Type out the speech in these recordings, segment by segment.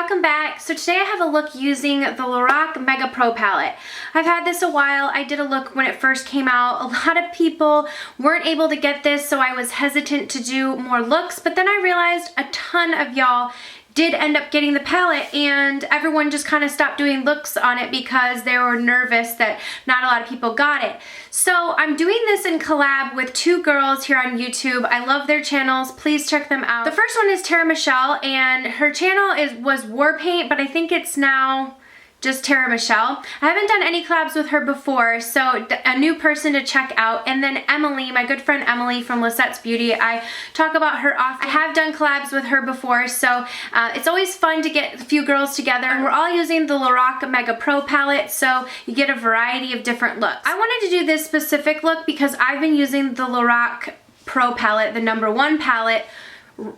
welcome back. So today I have a look using the LORAC Mega Pro palette. I've had this a while. I did a look when it first came out. A lot of people weren't able to get this, so I was hesitant to do more looks, but then I realized a ton of y'all did end up getting the palette, and everyone just kind of stopped doing looks on it because they were nervous that not a lot of people got it. So I'm doing this in collab with two girls here on YouTube. I love their channels. Please check them out. The first one is Tara Michelle, and her channel was War Paint, but I think it's now just Tara Michelle. I haven't done any collabs with her before, so a new person to check out. And then Emily, my good friend Emily from Lisette's Beauty, I talk about her often. I have done collabs with her before, so it's always fun to get a few girls together. And we're all using the LORAC Mega Pro palette, so you get a variety of different looks. I wanted to do this specific look because I've been using the LORAC Pro palette, the #1 palette,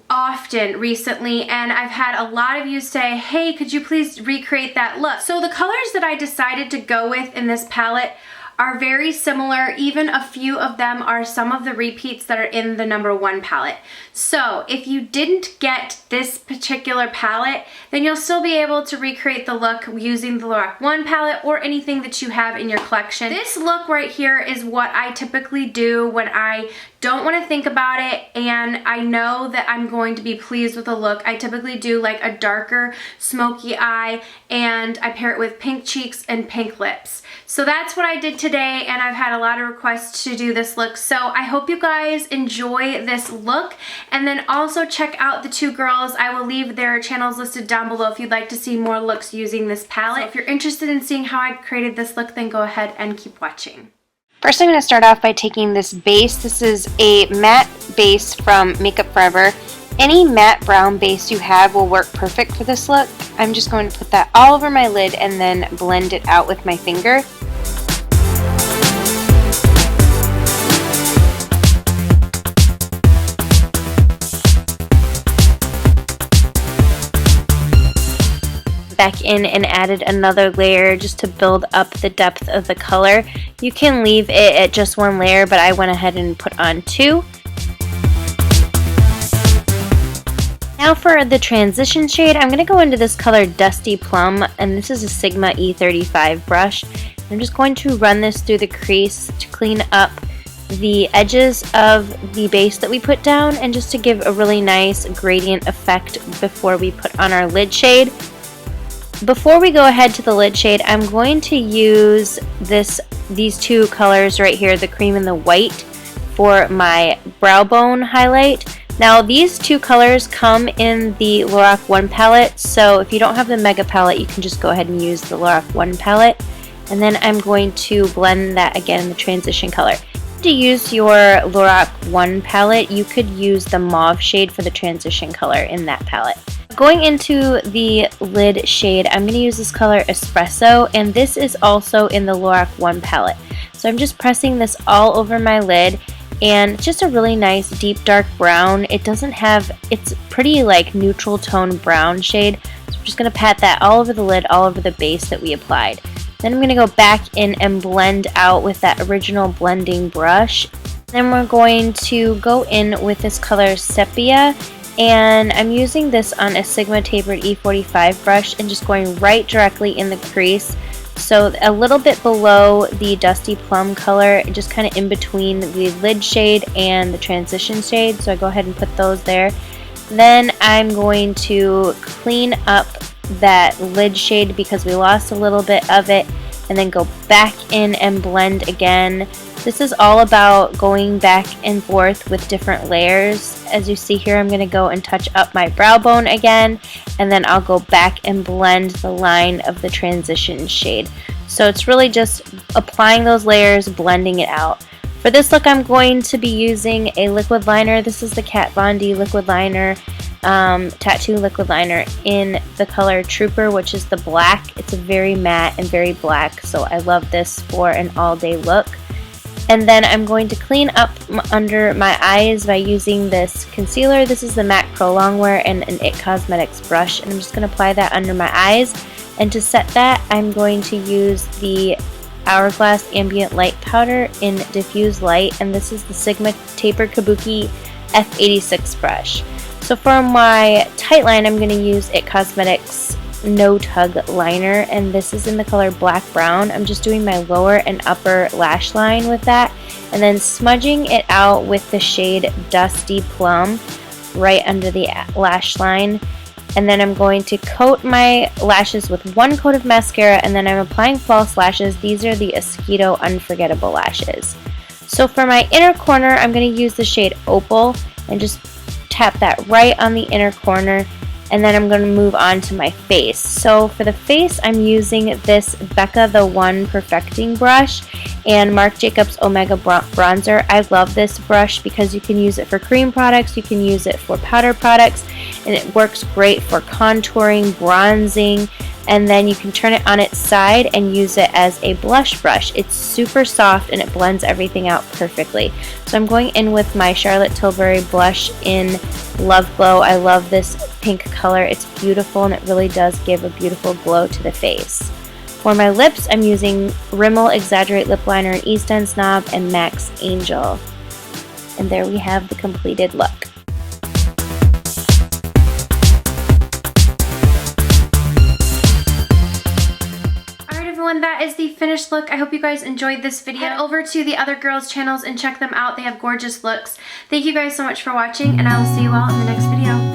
often recently, and I've had a lot of you say, hey, could you please recreate that look? So the colors that I decided to go with in this palette are very similar. Even a few of them are some of the repeats that are in the #1 palette. So if you didn't get this particular palette, then you'll still be able to recreate the look using the LORAC 1 palette or anything that you have in your collection. This look right here is what I typically do when I don't want to think about it and I know that I'm going to be pleased with the look. I typically do like a darker smoky eye, and I pair it with pink cheeks and pink lips. So that's what I did today, and I've had a lot of requests to do this look. So I hope you guys enjoy this look, and then also check out the two girls. I will leave their channels listed down below if you'd like to see more looks using this palette. So if you're interested in seeing how I created this look, then go ahead and keep watching. First, I'm going to start off by taking this base. This is a matte base from Makeup Forever. Any matte brown base you have will work perfect for this look. I'm just going to put that all over my lid and then blend it out with my finger. Back in and added another layer just to build up the depth of the color. You can leave it at just one layer, but I went ahead and put on two. Now for the transition shade, I'm going to go into this color Dusty Plum, and this is a Sigma E35 brush. I'm just going to run this through the crease to clean up the edges of the base that we put down, and just to give a really nice gradient effect before we put on our lid shade. Before we go ahead to the lid shade, I'm going to use these two colors right here, the cream and the white, for my brow bone highlight. Now these two colors come in the LORAC 1 palette, so if you don't have the Mega palette, you can just go ahead and use the LORAC 1 palette. And then I'm going to blend that again in the transition color. To use your LORAC 1 palette, you could use the mauve shade for the transition color in that palette. Going into the lid shade, I'm going to use this color Espresso, and this is also in the LORAC 1 palette. So I'm just pressing this all over my lid, and it's just a really nice deep dark brown. It's pretty like neutral tone brown shade. So I'm just going to pat that all over the lid, all over the base that we applied. Then I'm going to go back in and blend out with that original blending brush. Then we're going to go in with this color Sepia, and I'm using this on a Sigma tapered E45 brush and just going right directly in the crease. So a little bit below the Dusty Plum color, just kind of in between the lid shade and the transition shade. So I go ahead and put those there. Then I'm going to clean up that lid shade because we lost a little bit of it, and then go back in and blend again. This is all about going back and forth with different layers. As you see here, I'm going to go and touch up my brow bone again, and then I'll go back and blend the line of the transition shade. So it's really just applying those layers, blending it out. For this look, I'm going to be using a liquid liner. This is the Kat Von D liquid liner, tattoo liquid liner in the color Trooper, which is the black. It's a very matte and very black, so I love this for an all-day look. And then I'm going to clean up under my eyes by using this concealer. This is the MAC Pro Longwear and an IT Cosmetics brush, and I'm just going to apply that under my eyes. And to set that, I'm going to use the Hourglass Ambient Light Powder in Diffuse Light, and this is the Sigma Tapered Kabuki F86 brush. So So for my tight line, I'm going to use IT Cosmetics No Tug Liner, and this is in the color Black Brown. I'm just doing my lower and upper lash line with that, and then smudging it out with the shade Dusty Plum right under the lash line. And then I'm going to coat my lashes with one coat of mascara, and then I'm applying false lashes. These are the Esquito Unforgettable Lashes. So for my inner corner, I'm going to use the shade Opal and just tap that right on the inner corner, and then I'm going to move on to my face. So for the face, I'm using this Becca the One Perfecting brush and Marc Jacobs Omega Bronzer. I love this brush because you can use it for cream products, you can use it for powder products, and it works great for contouring, bronzing, and then you can turn it on its side and use it as a blush brush. It's super soft and it blends everything out perfectly. So I'm going in with my Charlotte Tilbury blush in Love Glow. I love this pink color. It's beautiful and it really does give a beautiful glow to the face. For my lips, I'm using Rimmel Exaggerate Lip Liner in East End Snob and Max Angel. And there we have the completed look. That is the finished look. I hope you guys enjoyed this video. Head over to the other girls' channels and check them out. They have gorgeous looks. Thank you guys so much for watching, and I will see you all in the next video.